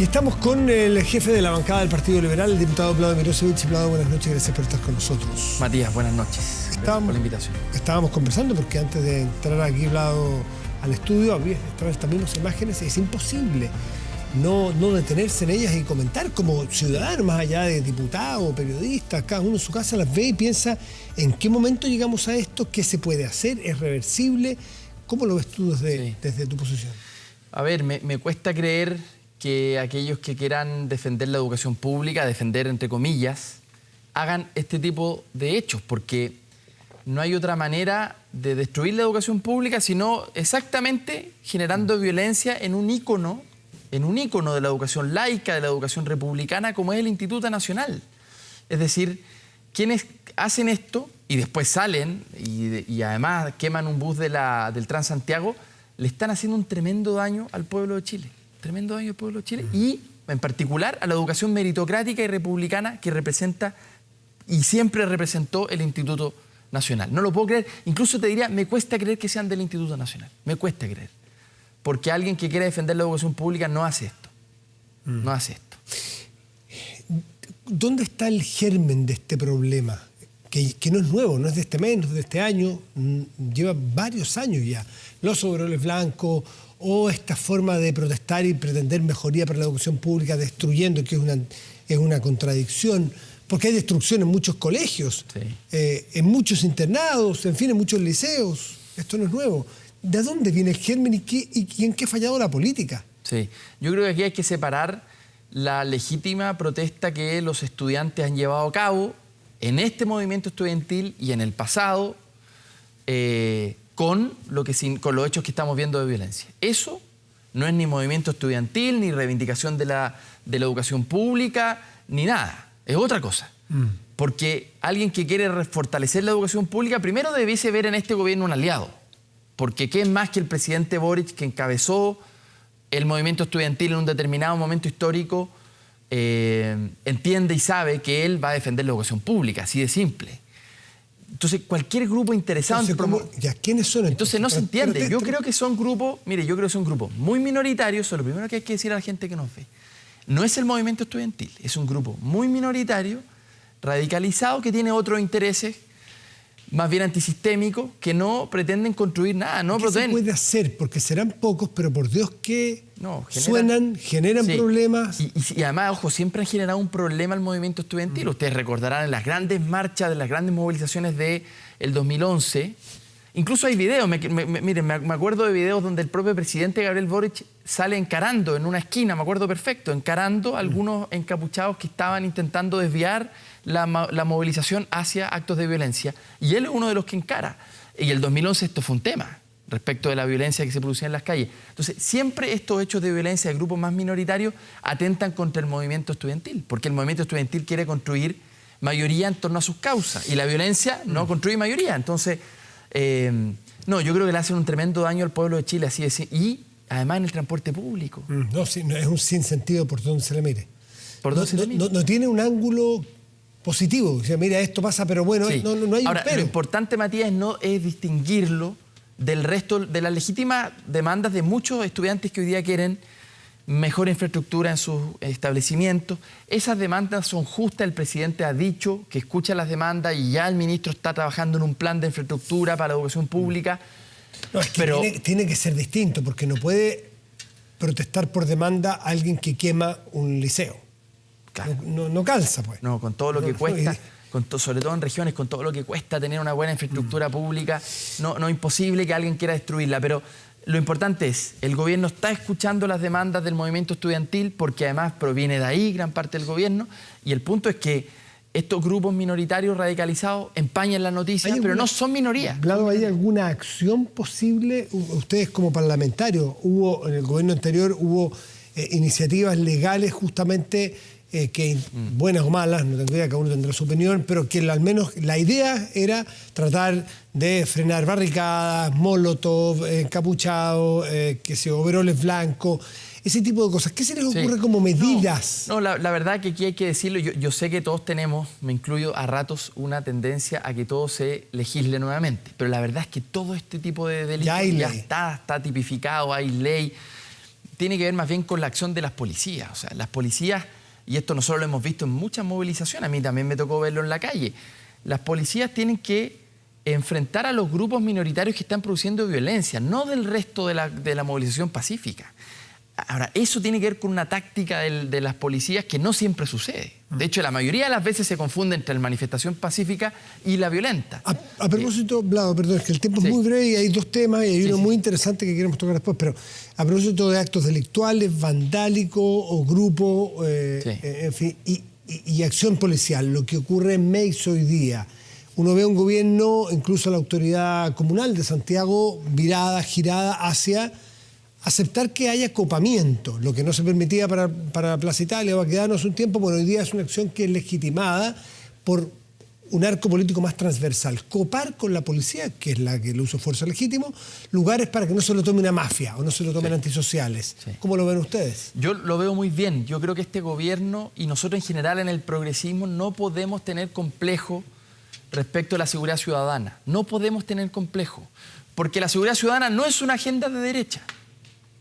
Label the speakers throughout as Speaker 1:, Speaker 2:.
Speaker 1: Y estamos con el jefe de la bancada del Partido Liberal, el diputado Vlado Mirosevic. Vlado, buenas noches, gracias por estar con nosotros.
Speaker 2: Matías, buenas noches. Gracias por la invitación.
Speaker 1: Estábamos conversando porque antes de entrar aquí, Vlado, al estudio, había estas mismas imágenes. Es imposible no detenerse en ellas y comentar como ciudadano, más allá de diputado o periodista. Cada uno en su casa las ve y piensa en qué momento llegamos a esto, qué se puede hacer, es reversible. ¿Cómo lo ves tú desde tu posición?
Speaker 2: A ver, me cuesta creer que aquellos que quieran defender la educación pública, defender entre comillas, hagan este tipo de hechos, porque no hay otra manera de destruir la educación pública sino exactamente generando violencia en un ícono de la educación laica, de la educación republicana, como es el Instituto Nacional. Es decir, quienes hacen esto y después salen y además queman un bus del Transantiago, le están haciendo un tremendo daño al pueblo de Chile. Tremendo daño al pueblo de Chile y, en particular, a la educación meritocrática y republicana que representa y siempre representó el Instituto Nacional. No lo puedo creer. Incluso te diría, me cuesta creer que sean del Instituto Nacional. Me cuesta creer. Porque alguien que quiera defender la educación pública no hace esto. No hace esto.
Speaker 1: ¿Dónde está el germen de este problema? Que no es nuevo, no es de este mes, no es de este año, lleva varios años ya. Los overoles blancos o esta forma de protestar y pretender mejoría para la educación pública destruyendo, que es una contradicción, porque hay destrucción en muchos colegios,
Speaker 2: sí,
Speaker 1: en muchos internados, en fin, en muchos liceos. Esto no es nuevo. ¿De dónde viene el germen y en qué ha fallado la política?
Speaker 2: Sí, yo creo que aquí hay que separar la legítima protesta que los estudiantes han llevado a cabo en este movimiento estudiantil y en el pasado, con los hechos que estamos viendo de violencia. Eso no es ni movimiento estudiantil, ni reivindicación de la educación pública, ni nada. Es otra cosa. Porque alguien que quiere fortalecer la educación pública, primero debiese ver en este gobierno un aliado. Porque ¿qué es más que el presidente Boric, que encabezó el movimiento estudiantil en un determinado momento histórico, entiende y sabe que él va a defender la educación pública, así de simple? Entonces, cualquier grupo interesado...
Speaker 1: ¿Quiénes son?
Speaker 2: Entonces no se entiende. Yo creo que son grupos, mire, yo creo que son grupos muy minoritarios. Eso es lo primero que hay que decir a la gente que nos ve. No es el movimiento estudiantil, es un grupo muy minoritario, radicalizado, que tiene otros intereses, más bien antisistémicos, que no pretenden construir nada.
Speaker 1: ¿Qué se puede hacer? Porque serán pocos, pero por Dios que generan
Speaker 2: sí,
Speaker 1: problemas.
Speaker 2: Y además, ojo, siempre han generado un problema al movimiento estudiantil. Ustedes recordarán en las grandes marchas, de las grandes movilizaciones del 2011. Incluso hay videos, miren, me acuerdo de videos donde el propio presidente Gabriel Boric sale encarando en una esquina, me acuerdo perfecto, encarando a algunos encapuchados que estaban intentando desviar la movilización hacia actos de violencia. Y él es uno de los que encara. Y el 2011 esto fue un tema respecto de la violencia que se producía en las calles. Entonces, siempre estos hechos de violencia de grupos más minoritarios atentan contra el movimiento estudiantil, porque el movimiento estudiantil quiere construir mayoría en torno a sus causas, y la violencia no construye mayoría. Entonces, no, yo creo que le hacen un tremendo daño al pueblo de Chile, así de simple. Y además en el transporte público.
Speaker 1: No, es un sinsentido por donde se le mire.
Speaker 2: ¿Por dónde se le mire?
Speaker 1: No tiene un ángulo positivo. O sea, mira, esto pasa, pero bueno,
Speaker 2: sí.
Speaker 1: no hay
Speaker 2: Ahora,
Speaker 1: un pero.
Speaker 2: Lo importante, Matías, es distinguirlo del resto de las legítimas demandas de muchos estudiantes que hoy día quieren mejor infraestructura en sus establecimientos. Esas demandas son justas. El presidente ha dicho que escucha las demandas y ya el ministro está trabajando en un plan de infraestructura para la educación pública.
Speaker 1: No, es que tiene que ser distinto, porque no puede protestar por demanda a alguien que quema un liceo.
Speaker 2: Claro.
Speaker 1: No calza, pues.
Speaker 2: No, con todo lo que cuesta, sobre todo en regiones, con todo lo que cuesta tener una buena infraestructura pública, no es imposible que alguien quiera destruirla. Pero lo importante es, el gobierno está escuchando las demandas del movimiento estudiantil, porque además proviene de ahí gran parte del gobierno, y el punto es que estos grupos minoritarios radicalizados empañan las noticias, pero no son minorías.
Speaker 1: Vlado, ¿hay alguna acción posible? Ustedes como parlamentarios, en el gobierno anterior hubo iniciativas legales justamente que, buenas o malas, no tengo idea, cada uno tendrá su opinión, pero que al menos la idea era tratar de frenar barricadas, molotov, encapuchados, overoles blancos, ese tipo de cosas. ¿Qué se les ocurre como medidas?
Speaker 2: No, la verdad que aquí hay que decirlo. Yo sé que todos tenemos, me incluyo, a ratos una tendencia a que todo se legisle nuevamente. Pero la verdad es que todo este tipo de delitos ya está tipificado, hay ley. tiene que ver más bien con la acción de las policías. O sea, las policías, y esto nosotros lo hemos visto en muchas movilizaciones, a mí también me tocó verlo en la calle, las policías tienen que enfrentar a los grupos minoritarios que están produciendo violencia, no del resto de la movilización pacífica. Ahora, eso tiene que ver con una táctica de las policías que no siempre sucede. De hecho, la mayoría de las veces se confunde entre la manifestación pacífica y la violenta.
Speaker 1: A propósito, Vlado, perdón, es que el tiempo es muy breve y hay dos temas y hay uno muy interesante que queremos tocar después, pero a propósito de actos delictuales, vandálicos o grupos, en fin, y acción policial, lo que ocurre en Meix hoy día. Uno ve un gobierno, incluso la autoridad comunal de Santiago, girada hacia aceptar que haya copamiento, lo que no se permitía para Plaza Italia o a quedarnos un tiempo, bueno, hoy día es una acción que es legitimada por un arco político más transversal. Copar con la policía, que es la que el uso de fuerza legítimo, lugares para que no se lo tome una mafia o no se lo tomen antisociales. ¿Cómo lo ven ustedes?
Speaker 2: Yo lo veo muy bien. Yo creo que este gobierno y nosotros en general en el progresismo no podemos tener complejo respecto a la seguridad ciudadana. No podemos tener complejo, porque la seguridad ciudadana no es una agenda de derecha.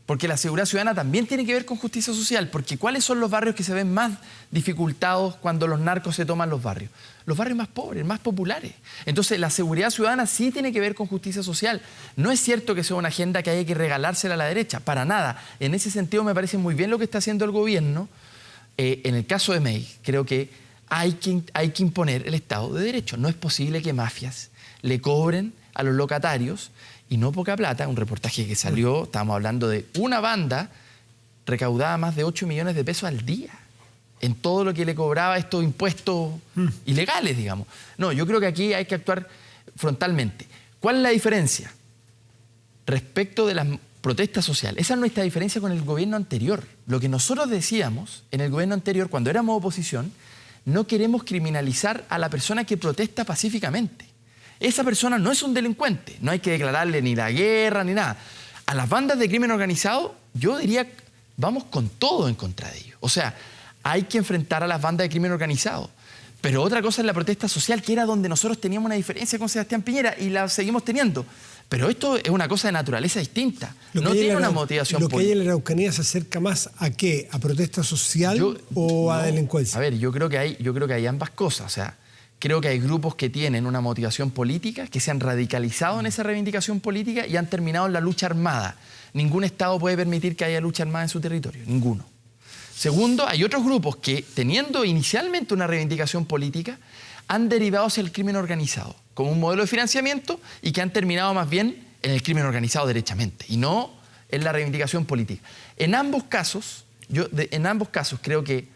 Speaker 2: Porque la seguridad ciudadana también tiene que ver con justicia social, porque ¿cuáles son los barrios que se ven más dificultados cuando los narcos se toman los barrios? Los barrios más pobres, más populares. Entonces, la seguridad ciudadana sí tiene que ver con justicia social. No es cierto que sea una agenda que haya que regalársela a la derecha, para nada. En ese sentido, me parece muy bien lo que está haciendo el gobierno. En el caso de Meix, creo que hay que imponer el Estado de Derecho. No es posible que mafias le cobren a los locatarios y no poca plata. Un reportaje que salió, estábamos hablando de una banda recaudaba más de 8 millones de pesos al día en todo lo que le cobraba estos impuestos ilegales, digamos. No, yo creo que aquí hay que actuar frontalmente. ¿Cuál es la diferencia? Respecto de las protestas sociales. Esa es nuestra diferencia con el gobierno anterior. Lo que nosotros decíamos en el gobierno anterior, cuando éramos oposición, no queremos criminalizar a la persona que protesta pacíficamente. Esa persona no es un delincuente, no hay que declararle ni la guerra ni nada. A las bandas de crimen organizado, yo diría, vamos con todo en contra de ellos. O sea, hay que enfrentar a las bandas de crimen organizado. Pero otra cosa es la protesta social, que era donde nosotros teníamos una diferencia con Sebastián Piñera y la seguimos teniendo. Pero esto es una cosa de naturaleza distinta. No tiene una motivación política.
Speaker 1: ¿Lo que hay en la Araucanía se acerca más a qué? ¿A protesta social o a delincuencia?
Speaker 2: A ver, yo creo que hay ambas cosas. O sea, creo que hay grupos que tienen una motivación política, que se han radicalizado en esa reivindicación política y han terminado en la lucha armada. Ningún Estado puede permitir que haya lucha armada en su territorio, ninguno. Segundo, hay otros grupos que, teniendo inicialmente una reivindicación política, han derivado hacia el crimen organizado como un modelo de financiamiento y que han terminado más bien en el crimen organizado derechamente y no en la reivindicación política. En ambos casos creo que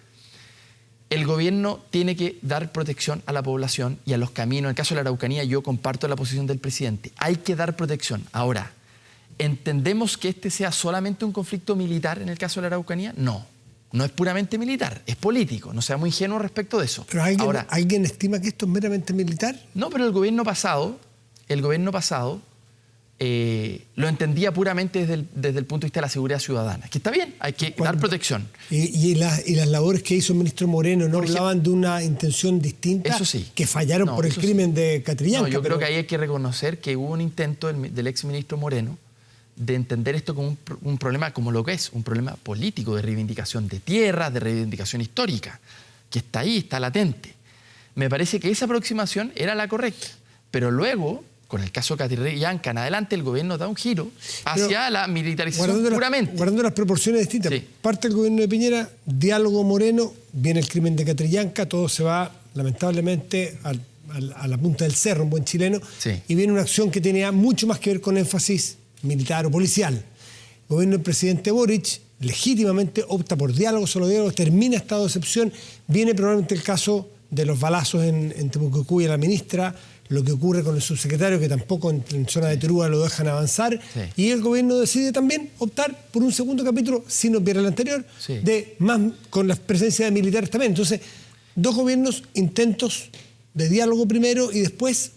Speaker 2: el gobierno tiene que dar protección a la población y a los caminos. En el caso de la Araucanía, yo comparto la posición del presidente. Hay que dar protección. Ahora, ¿entendemos que este sea solamente un conflicto militar en el caso de la Araucanía? No. No es puramente militar, es político. No seamos ingenuos respecto de eso.
Speaker 1: ¿Pero alguien estima que esto es meramente militar?
Speaker 2: No, pero el gobierno pasado lo entendía puramente desde el punto de vista de la seguridad ciudadana. Que está bien, hay que dar protección.
Speaker 1: ¿Y las labores que hizo el ministro Moreno no hablaban de una intención distinta?
Speaker 2: Eso sí.
Speaker 1: Que fallaron por el crimen de Catrillanca.
Speaker 2: No, yo creo que ahí hay que reconocer que hubo un intento del exministro Moreno de entender esto como un problema, como lo que es, un problema político de reivindicación de tierras, de reivindicación histórica, que está ahí, está latente. Me parece que esa aproximación era la correcta, pero luego, con el caso Catrillanca en adelante, el gobierno da un giro hacia la militarización puramente.
Speaker 1: Guardando las proporciones distintas. Sí. Parte del gobierno de Piñera, diálogo Moreno, viene el crimen de Catrillanca, todo se va, lamentablemente, a la punta del cerro, un buen chileno, y viene una acción que tenía mucho más que ver con énfasis militar o policial. El gobierno del presidente Boric legítimamente opta por diálogo, solo diálogo, termina estado de excepción, viene probablemente el caso de los balazos en Temucuicú y a la ministra, lo que ocurre con el subsecretario, que tampoco en zona de Terúa lo dejan avanzar, y el gobierno decide también optar por un segundo capítulo, sin obviar el anterior, de más con la presencia de militares también. Entonces, dos gobiernos, intentos de diálogo primero y después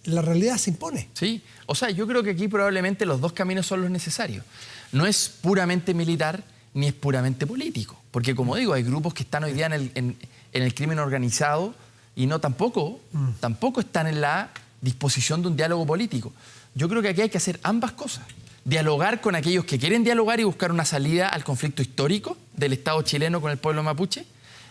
Speaker 1: la realidad se impone.
Speaker 2: Sí, o sea, yo creo que aquí probablemente los dos caminos son los necesarios. No es puramente militar ni es puramente político, porque como digo, hay grupos que están hoy día en el crimen organizado y tampoco están en la disposición de un diálogo político. Yo creo que aquí hay que hacer ambas cosas. dialogar con aquellos que quieren dialogar y buscar una salida al conflicto histórico del Estado chileno con el pueblo mapuche,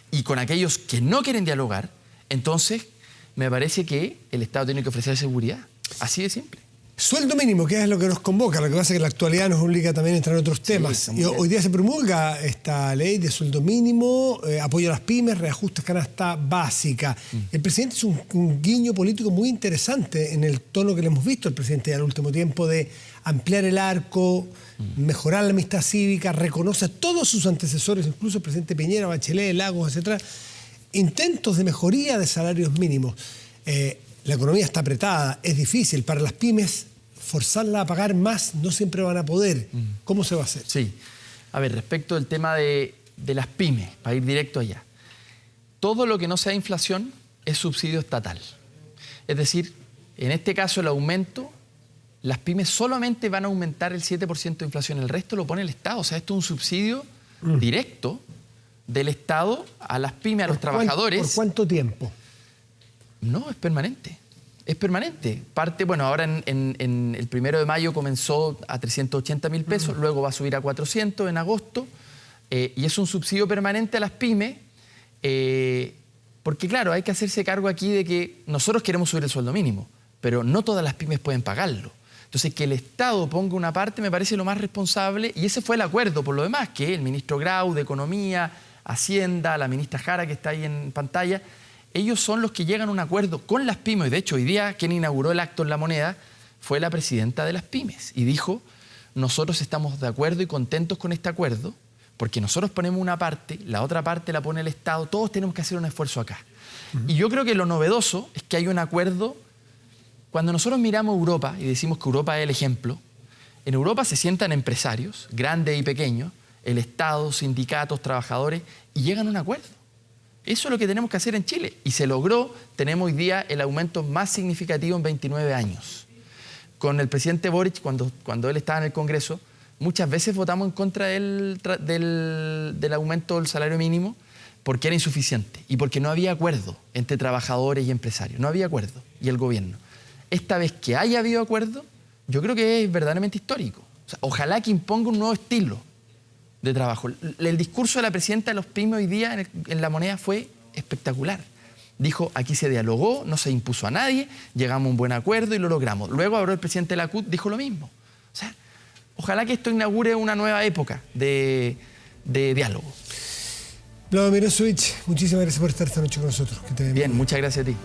Speaker 2: y con aquellos que no quieren dialogar, entonces me parece que el Estado tiene que ofrecer seguridad. Así de simple.
Speaker 1: Sueldo mínimo, que es lo que nos convoca. Lo que pasa es que la actualidad nos obliga también a entrar en otros temas.
Speaker 2: Sí,
Speaker 1: y hoy día se promulga esta ley de sueldo mínimo, apoyo a las pymes, reajustes canasta básica. El presidente es un guiño político muy interesante en el tono que le hemos visto al presidente al último tiempo de ampliar el arco, mejorar la amistad cívica, reconoce a todos sus antecesores, incluso el presidente Piñera, Bachelet, Lagos, etcétera, intentos de mejoría de salarios mínimos. La economía está apretada, es difícil. Para las pymes, forzarla a pagar más no siempre van a poder. ¿Cómo se va a hacer?
Speaker 2: Sí. A ver, respecto del tema de las pymes, para ir directo allá. Todo lo que no sea inflación es subsidio estatal. Es decir, en este caso el aumento, las pymes solamente van a aumentar el 7% de inflación, el resto lo pone el Estado. O sea, esto es un subsidio directo del Estado a las pymes, a los trabajadores.
Speaker 1: ¿Por cuánto tiempo?
Speaker 2: No, es permanente. Es permanente. Parte, bueno, ahora en el 1 de mayo comenzó a 380.000 pesos, luego va a subir a 400 en agosto, y es un subsidio permanente a las pymes, porque claro, hay que hacerse cargo aquí de que nosotros queremos subir el sueldo mínimo, pero no todas las pymes pueden pagarlo. Entonces, que el Estado ponga una parte me parece lo más responsable, y ese fue el acuerdo, por lo demás, que el ministro Grau de Economía, Hacienda, la ministra Jara, que está ahí en pantalla, ellos son los que llegan a un acuerdo con las pymes. De hecho, hoy día quien inauguró el acto en La Moneda fue la presidenta de las pymes y dijo, nosotros estamos de acuerdo y contentos con este acuerdo porque nosotros ponemos una parte, la otra parte la pone el Estado, todos tenemos que hacer un esfuerzo acá. Y yo creo que lo novedoso es que hay un acuerdo. Cuando nosotros miramos Europa y decimos que Europa es el ejemplo, en Europa se sientan empresarios, grandes y pequeños, el Estado, sindicatos, trabajadores, y llegan a un acuerdo. Eso es lo que tenemos que hacer en Chile. Y se logró. Tenemos hoy día el aumento más significativo en 29 años. Con el presidente Boric, cuando él estaba en el Congreso, muchas veces votamos en contra del aumento del salario mínimo porque era insuficiente y porque no había acuerdo entre trabajadores y empresarios. No había acuerdo. Y el gobierno. Esta vez que haya habido acuerdo, yo creo que es verdaderamente histórico. O sea, ojalá que imponga un nuevo estilo de trabajo. El discurso de la presidenta de los pymes hoy día en La Moneda fue espectacular. Dijo, aquí se dialogó, no se impuso a nadie, llegamos a un buen acuerdo y lo logramos. Luego ahora el presidente de la CUT dijo lo mismo. O sea, ojalá que esto inaugure una nueva época de diálogo.
Speaker 1: Vladimir Mirosevic, muchísimas gracias por estar esta noche con nosotros. Que te
Speaker 2: Bien, muchas gracias a ti.